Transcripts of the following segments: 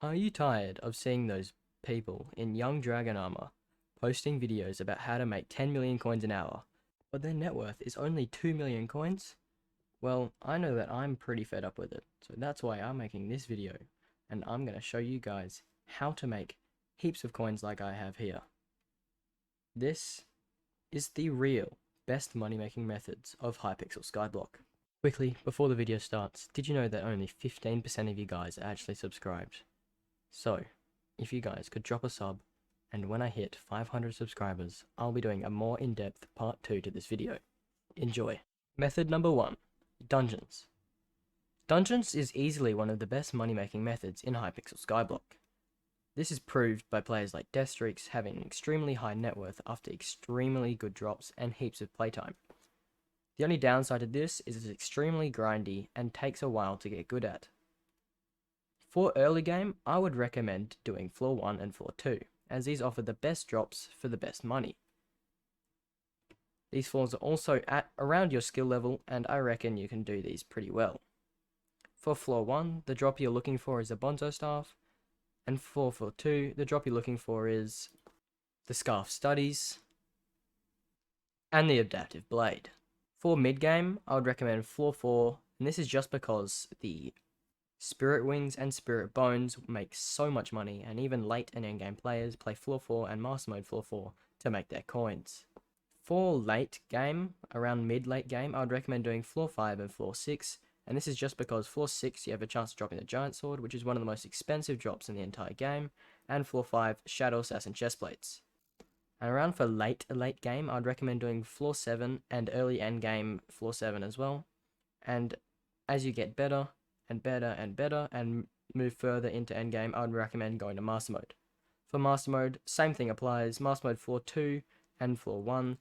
Are you tired of seeing those people in young dragon armor posting videos about how to make 10 million coins an hour, but their net worth is only 2 million coins? Well, I know that I'm pretty fed up with it, so that's why I'm making this video, and I'm going to show you guys how to make heaps of coins like I have here. This is the real best money making methods of Hypixel Skyblock. Quickly, before the video starts, did you know that only 15% of you guys are actually subscribed? So, if you guys could drop a sub, and when I hit 500 subscribers, I'll be doing a more in-depth part 2 to this video. Enjoy. Method number 1. Dungeons. Dungeons is easily one of the best money-making methods in Hypixel Skyblock. This is proved by players like Deathstreaks having extremely high net worth after extremely good drops and heaps of playtime. The only downside to this is it's extremely grindy and takes a while to get good at. For early game, I would recommend doing floor 1 and floor 2, as these offer the best drops for the best money. These floors are also at around your skill level, and I reckon you can do these pretty well. For floor 1, the drop you're looking for is a Bonzo Staff, and for floor 2, the drop you're looking for is the Scarf Studies and the Adaptive Blade. For mid-game, I would recommend floor 4, and this is just because the Spirit Wings and Spirit Bones make so much money, and even late and endgame players play floor 4 and Master Mode floor 4 to make their coins. For late game, around mid-late game, I would recommend doing floor 5 and floor 6, and this is just because floor 6 you have a chance of dropping the Giant Sword, which is one of the most expensive drops in the entire game, and floor 5, Shadow Assassin Chestplates. And around for late game, I'd recommend doing floor 7 and early endgame floor 7 as well, and as you get better and better and better and move further into endgame, I would recommend going to Master Mode. For Master Mode, same thing applies, Master Mode floor 2 and floor 1,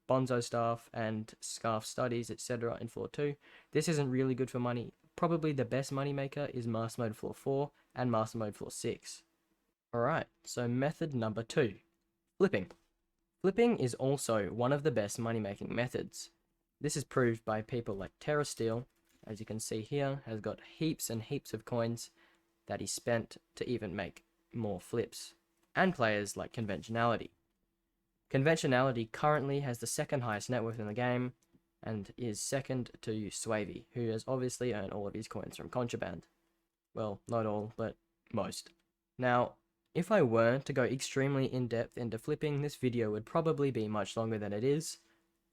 Bonzo Staff and Scarf Studies, etc. in floor 2. This isn't really good for money. Probably the best money maker is Master Mode floor 4 and Master Mode floor 6. Alright, so method number 2. Flipping. Flipping is also one of the best money making methods. This is proved by people like TerraSteel, as you can see here, has got heaps and heaps of coins that he spent to even make more flips. And players like Conventionality. Conventionality currently has the second highest net worth in the game, and is second to Swavey, who has obviously earned all of his coins from contraband. Well, not all, but most. Now, if I were to go extremely in-depth into flipping, this video would probably be much longer than it is,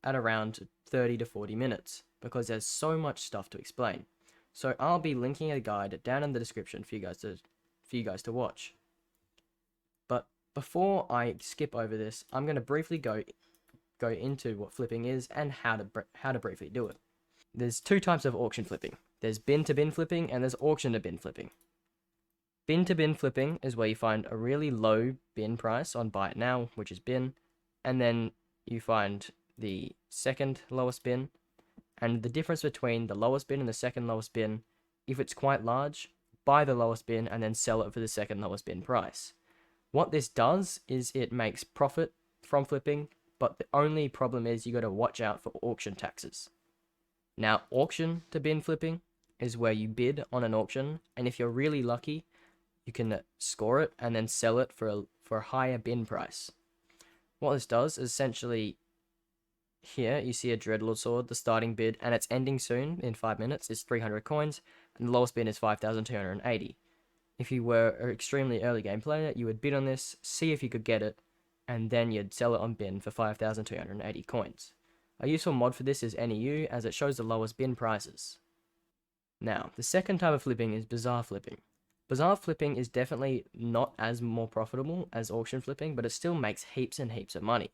at around 30 to 40 minutes, because there's so much stuff to explain. So I'll be linking a guide down in the description for you guys to watch. But before I skip over this, I'm going to briefly go into what flipping is and how to briefly do it. There's two types of auction flipping. There's bin to bin flipping and there's auction to bin flipping. Bin to bin flipping is where you find a really low bin price on buy it now, which is bin, and then you find the second lowest bin, and the difference between the lowest bin and the second lowest bin, if it's quite large, buy the lowest bin and then sell it for the second lowest bin price. What this does is it makes profit from flipping, but the only problem is you got to watch out for auction taxes. Now, auction to bin flipping is where you bid on an auction, and if you're really lucky, you can score it and then sell it for a higher bin price. What this does is essentially, here you see a Dreadlord sword, the starting bid, and it's ending soon in 5 minutes, is 300 coins, and the lowest bid is 5,280. If you were an extremely early game player, you would bid on this, see if you could get it, and then you'd sell it on bin for 5,280 coins. A useful mod for this is NEU, as it shows the lowest bin prices. Now, the second type of flipping is Bazaar flipping. Bazaar flipping is definitely not as more profitable as auction flipping, but it still makes heaps and heaps of money.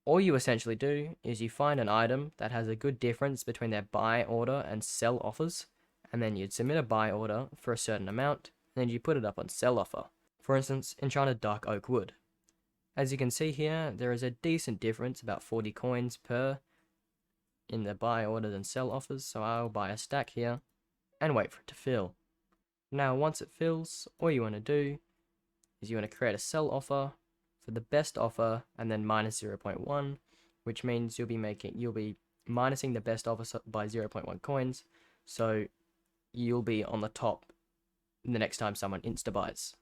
All you essentially do is you find an item that has a good difference between their buy order and sell offers, and then you'd submit a buy order for a certain amount, and then you put it up on sell offer. For instance, Enchanted Dark Oak Wood. As you can see here, there is a decent difference, about 40 coins per, in the buy orders and sell offers, so I'll buy a stack here, and wait for it to fill. Now, once it fills, all you want to do is you want to create a sell offer for the best offer and then minus 0.1, which means you'll be minusing the best offer by 0.1 coins, so you'll be on the top the next time someone insta buys.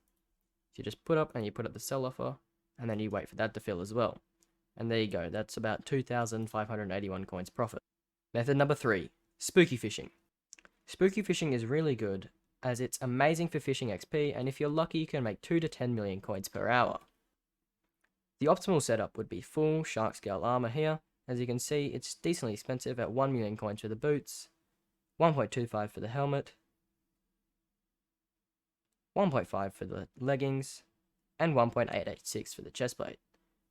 So you just put up the sell offer, and then you wait for that to fill as well. And there you go, that's about 2,581 coins profit. Method number 3, spooky fishing. Spooky fishing is really good, as it's amazing for fishing XP, and if you're lucky you can make 2 to 10 million coins per hour. The optimal setup would be full shark scale armor here. As you can see, it's decently expensive at 1 million coins for the boots, 1.25 for the helmet, 1.5 for the leggings, and 1.886 for the chestplate.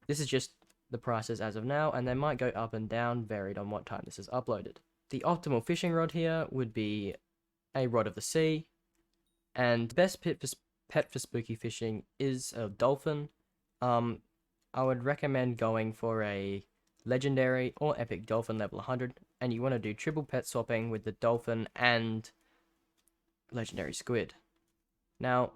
This is just the prices as of now, and they might go up and down, varied on what time this is uploaded. The optimal fishing rod here would be a rod of the sea, and the best pet for spooky fishing is a dolphin. I would recommend going for a legendary or epic dolphin level 100, and you want to do triple pet swapping with the dolphin and legendary squid. Now,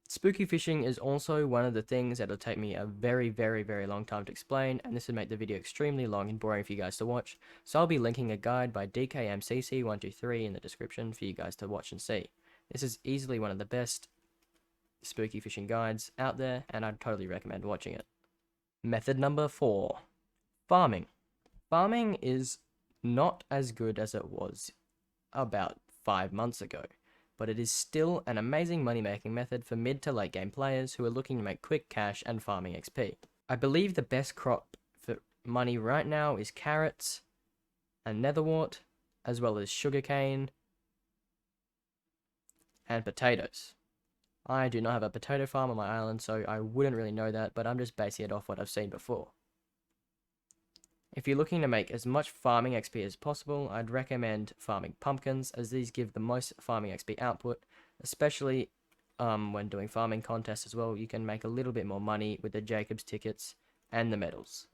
spooky fishing is also one of the things that'll take me a very, very, very long time to explain, and this would make the video extremely long and boring for you guys to watch, so I'll be linking a guide by DKMCC123 in the description for you guys to watch and see. This is easily one of the best spooky fishing guides out there, and I'd totally recommend watching it. Method number 4, farming. Farming is not as good as it was about 5 months ago, but it is still an amazing money-making method for mid to late game players who are looking to make quick cash and farming XP. I believe the best crop for money right now is carrots and netherwort, as well as sugarcane and potatoes. I do not have a potato farm on my island, so I wouldn't really know that, but I'm just basing it off what I've seen before. If you're looking to make as much farming XP as possible, I'd recommend farming pumpkins, as these give the most farming XP output, especially when doing farming contests as well. You can make a little bit more money with the Jacob's tickets and the medals.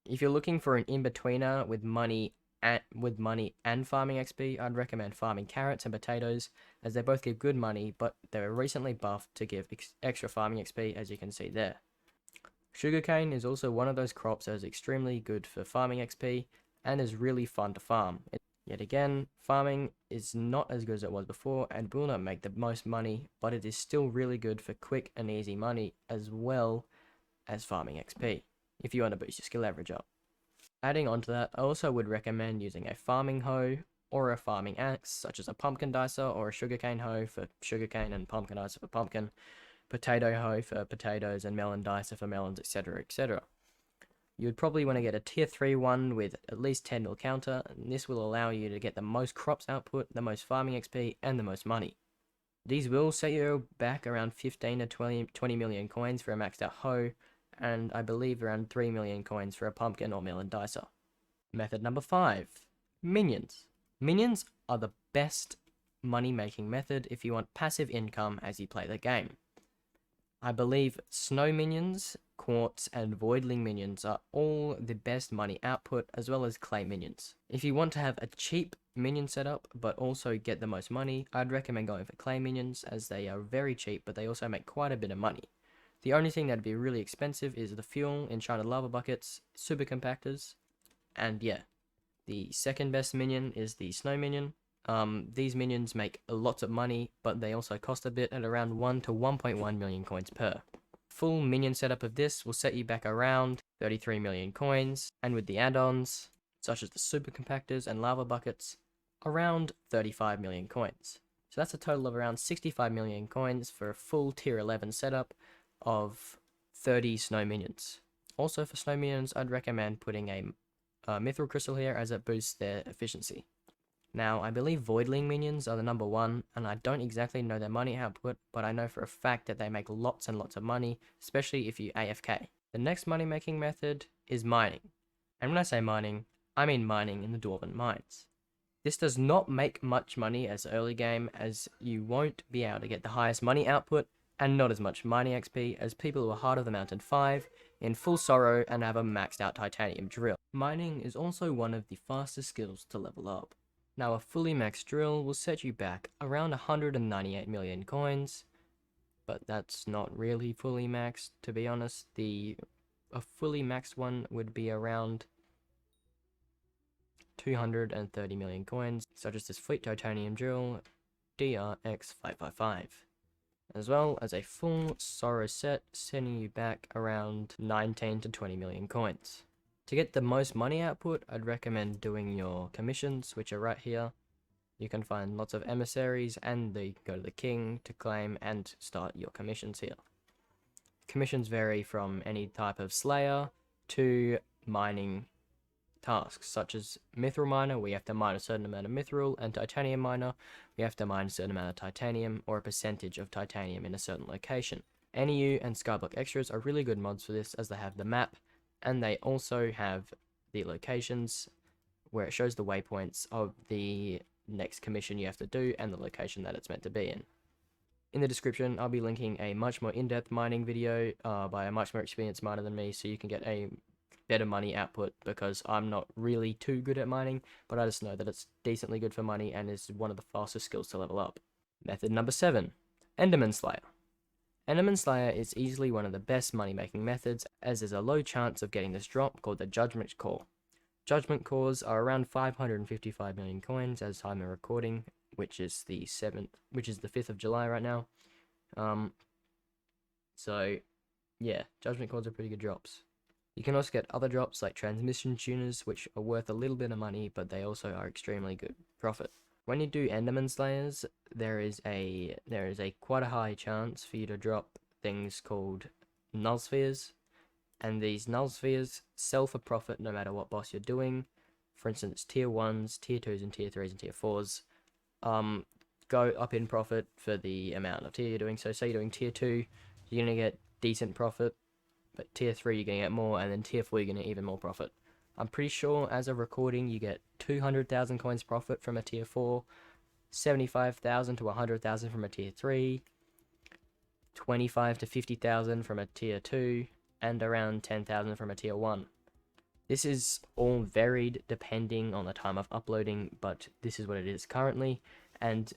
If you're looking for an in-betweener with money and farming XP, I'd recommend farming carrots and potatoes, as they both give good money, but they were recently buffed to give extra farming XP, as you can see there. Sugarcane is also one of those crops that is extremely good for farming XP and is really fun to farm. Yet again, farming is not as good as it was before and will not make the most money, but it is still really good for quick and easy money as well as farming XP, if you want to boost your skill average up. Adding on to that, I also would recommend using a farming hoe or a farming axe, such as a pumpkin dicer or a sugarcane hoe for sugarcane and pumpkin dicer for pumpkin, potato hoe for potatoes and melon dicer for melons, etc, etc. You would probably want to get a tier 3 one with at least 10 mil counter, and this will allow you to get the most crops output, the most farming XP, and the most money. These will set you back around 15 to 20 million coins for a maxed out hoe, and I believe around 3 million coins for a pumpkin or melon dicer. Method number 5, minions. Minions are the best money making method if you want passive income as you play the game. I believe snow minions, quartz, and voidling minions are all the best money output, as well as clay minions. If you want to have a cheap minion setup but also get the most money, I'd recommend going for clay minions, as they are very cheap but they also make quite a bit of money. The only thing that'd be really expensive is the fuel, enchanted lava buckets, super compactors, and yeah. The second best minion is the snow minion. These minions make lots of money, but they also cost a bit at around 1 to 1.1 million coins per. Full minion setup of this will set you back around 33 million coins, and with the add-ons, such as the super compactors and lava buckets, around 35 million coins. So that's a total of around 65 million coins for a full tier 11 setup of 30 snow minions. Also for snow minions, I'd recommend putting a mithril crystal here, as it boosts their efficiency. Now, I believe voidling minions are the number 1, and I don't exactly know their money output, but I know for a fact that they make lots and lots of money, especially if you AFK. The next money making method is mining. And when I say mining, I mean mining in the dwarven mines. This does not make much money as early game, as you won't be able to get the highest money output and not as much mining XP as people who are Heart of the Mountain 5 in full sorrow and have a maxed out titanium drill. Mining is also one of the fastest skills to level up. Now, a fully maxed drill will set you back around 198 million coins, but that's not really fully maxed, to be honest. A fully maxed one would be around 230 million coins, such as this fleet titanium drill, DRX555, as well as a full Sorrow set, sending you back around 19 to 20 million coins. To get the most money output, I'd recommend doing your commissions, which are right here. You can find lots of emissaries, and you can go to the king to claim and start your commissions here. Commissions vary from any type of slayer to mining tasks, such as mithril miner, we have to mine a certain amount of mithril, and titanium miner, we have to mine a certain amount of titanium or a percentage of titanium in a certain location. NEU and Skyblock Extras are really good mods for this, as they have the map, and they also have the locations where it shows the waypoints of the next commission you have to do and the location that it's meant to be in. In the description, I'll be linking a much more in-depth mining video by a much more experienced miner than me, so you can get a better money output, because I'm not really too good at mining, but I just know that it's decently good for money and is one of the fastest skills to level up. Method number 7, Enderman Slayer. Enderman Slayer is easily one of the best money making methods, as there's a low chance of getting this drop called the Judgment Core. Judgment Cores are around 555 million coins as time of recording, which is the 5th of July right now. So yeah, Judgment Cores are pretty good drops. You can also get other drops like transmission tuners, which are worth a little bit of money, but they also are extremely good profit. When you do Enderman Slayers, there is quite a high chance for you to drop things called null spheres, and these null spheres sell for profit no matter what boss you're doing. For instance, tier 1s, tier 2s, and tier 3s and tier 4s go up in profit for the amount of tier you're doing. So say you're doing tier 2, you're going to get decent profit, but tier 3 you're going to get more, and then tier 4 you're going to get even more profit. I'm pretty sure as of recording you get 200,000 coins profit from a tier 4, 75,000 to 100,000 from a tier 3, 25 to 50,000 from a tier 2, and around 10,000 from a tier 1. This is all varied depending on the time of uploading, but this is what it is currently, and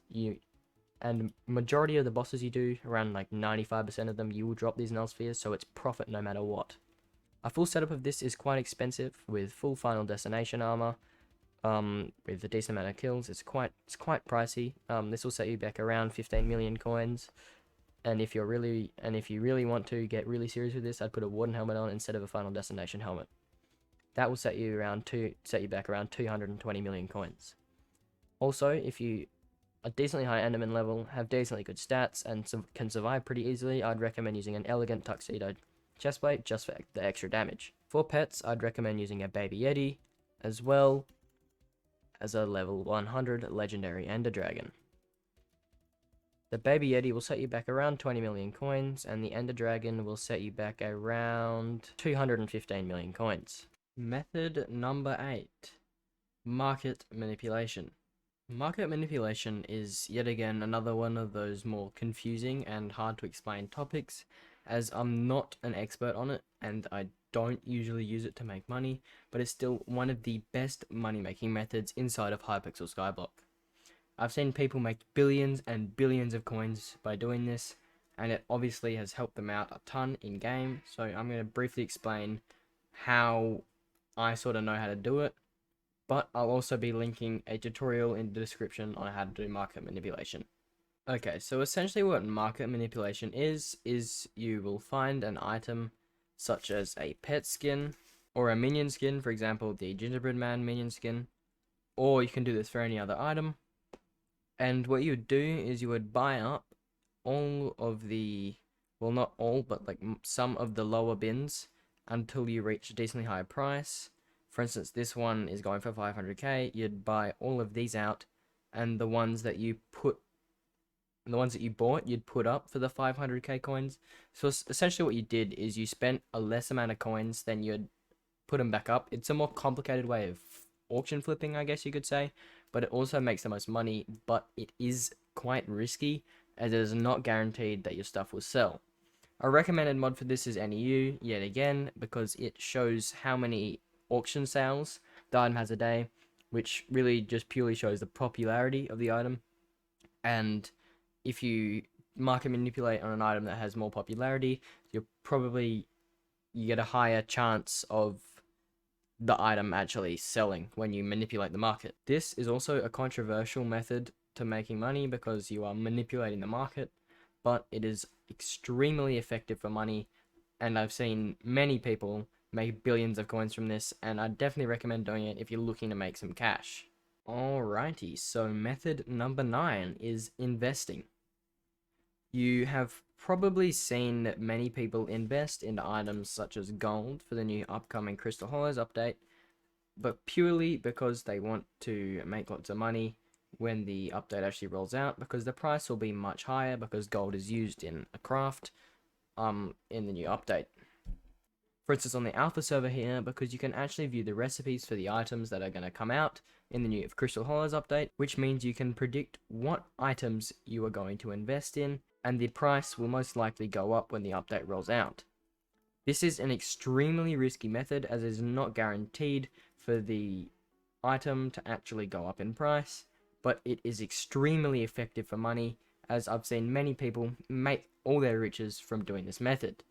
majority of the bosses you do, around like 95% of them, you will drop these null spheres, so it's profit no matter what. A full setup of this is quite expensive, with full final destination armor, with a decent amount of kills. It's quite pricey. This will set you back around 15 million coins, and if you really want to get really serious with this, I'd put a warden helmet on instead of a final destination helmet. That will set you back around 220 million coins. Also, if you a decently high Enderman level, have decently good stats, and can survive pretty easily, I'd recommend using an elegant tuxedo chestplate just for the extra damage. For pets, I'd recommend using a baby yeti, as well as a level 100 legendary ender dragon. The baby yeti will set you back around 20 million coins, and the ender dragon will set you back around 215 million coins. Method number 8, market manipulation. Market manipulation is yet again another one of those more confusing and hard to explain topics, as I'm not an expert on it and I don't usually use it to make money, but it's still one of the best money making methods inside of Hypixel Skyblock. I've seen people make billions and billions of coins by doing this, and it obviously has helped them out a ton in game, so I'm going to briefly explain how I sort of know how to do it. But I'll also be linking a tutorial in the description on how to do market manipulation. Okay, so essentially what market manipulation is you will find an item such as a pet skin or a minion skin, for example the gingerbread man minion skin, or you can do this for any other item, and what you would do is you would buy up all of the, well not all, but like some of the lower bins until you reach a decently high price. For instance, this one is going for 500k, you'd buy all of these out, and the ones that you bought, you'd put up for the 500k coins. So essentially what you did is you spent a less amount of coins than you'd put them back up. It's a more complicated way of auction flipping, I guess you could say, but it also makes the most money, but it is quite risky, as it is not guaranteed that your stuff will sell. A recommended mod for this is NEU, yet again, because it shows how many auction sales the item has a day, which really just purely shows the popularity of the item. And if you market manipulate on an item that has more popularity, you get a higher chance of the item actually selling when you manipulate the market. This is also a controversial method to making money because you are manipulating the market, but it is extremely effective for money, and I've seen many people make billions of coins from this, and I definitely recommend doing it if you're looking to make some cash. Alrighty, so method number 9 is investing. You have probably seen that many people invest into items such as gold for the new upcoming Crystal Hollows update, but purely because they want to make lots of money when the update actually rolls out, because the price will be much higher because gold is used in a craft in the new update. For instance, on the alpha server here, because you can actually view the recipes for the items that are going to come out in the new Crystal Hollows update, which means you can predict what items you are going to invest in, and the price will most likely go up when the update rolls out. This is an extremely risky method, as it is not guaranteed for the item to actually go up in price, but it is extremely effective for money, as I've seen many people make all their riches from doing this method.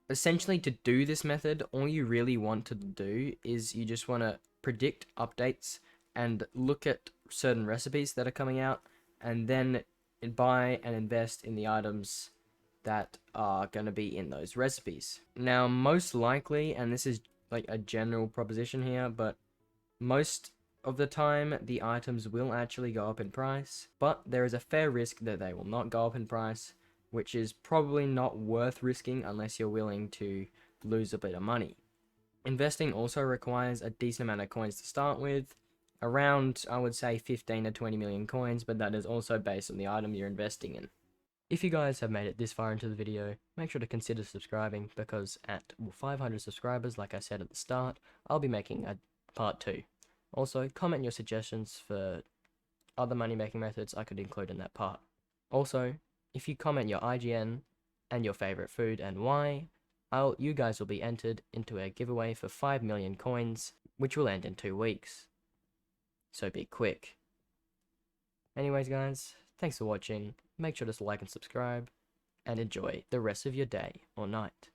Essentially, to do this method, all you really want to do is you just want to predict updates and look at certain recipes that are coming out, and then buy and invest in the items that are going to be in those recipes. Now, most likely, and this is like a general proposition here, but most of the time the items will actually go up in price, but there is a fair risk that they will not go up in price, which is probably not worth risking unless you're willing to lose a bit of money. Investing also requires a decent amount of coins to start with, around, I would say, 15 to 20 million coins, but that is also based on the item you're investing in. If you guys have made it this far into the video, make sure to consider subscribing, because at 500 subscribers, like I said at the start, I'll be making a part 2. Also, comment your suggestions for other money making methods I could include in that part. Also, if you comment your IGN and your favorite food and why, you guys will be entered into a giveaway for 5 million coins, which will end in 2 weeks. So be quick. Anyways guys, thanks for watching, make sure to like and subscribe, and enjoy the rest of your day or night.